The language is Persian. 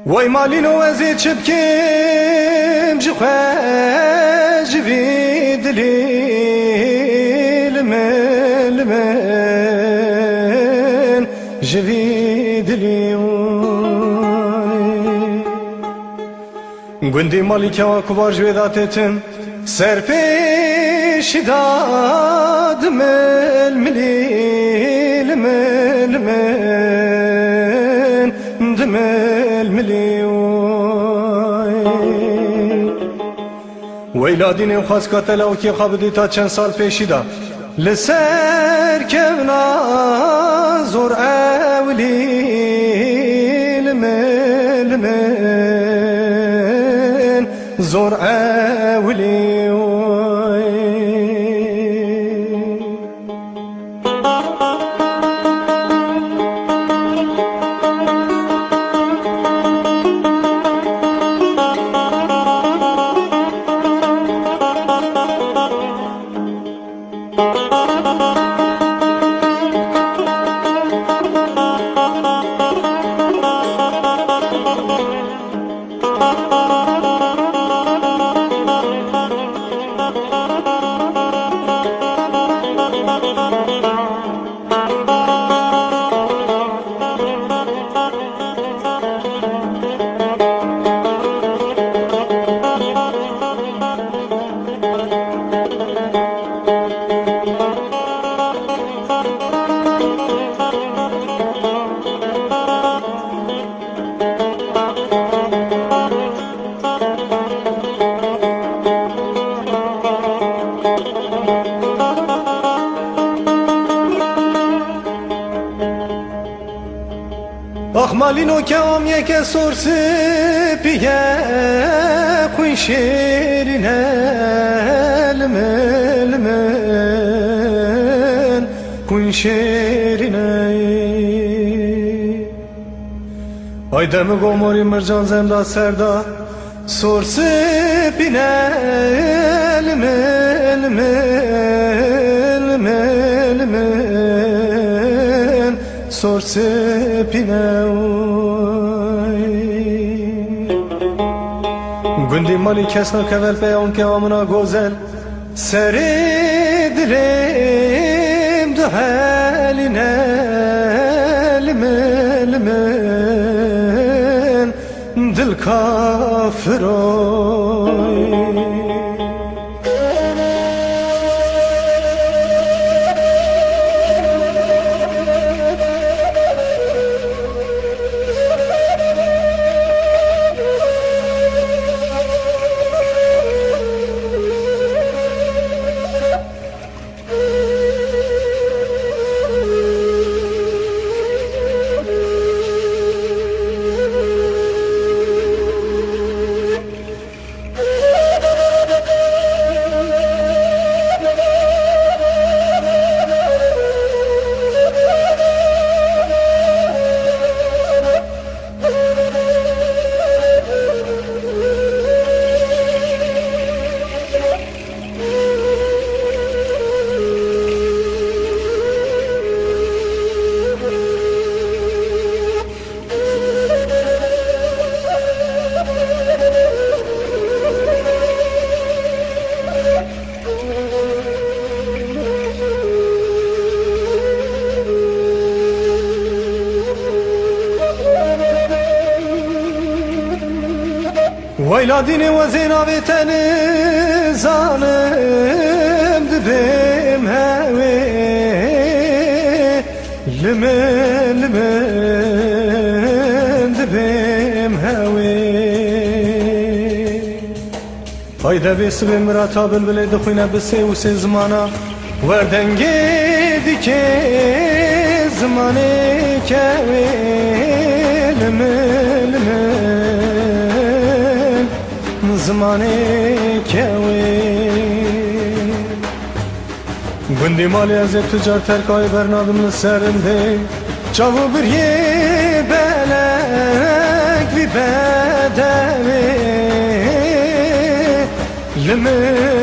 وای مالینو از چه بکم جخواج وی دلیل من جوی دلی گندی مالی که کبار جویداتتن سر پیش داد ملیل من دمل ملیوی ویلادین او خواست کتلا و که خوابدی تا چند سال پیشیدا لسر کمنا زور اولی لمن زور اولی آخ مالینو که هم یک سرس پیه خوی شیرینه لمن خوی شیرینه آی دم گماری مرجان زنده سرده سرس پینه لمن سرس پینه گندی مالی کس نکول پیان که آمنا گوزل سر دلیم دو حالینه لمن دل کافروی ویلادین وزینا بیتن زانم دبیم هوی لمن دبیم هوی Hayda besi ve mırata bülbüle dıkuyna bese u se zmana Verdenge dike zmane kevi Limel zmane kevi Gündi mali azep tüccar terkay bernadım serinde Çavu bir ye belek vi bedevi Limel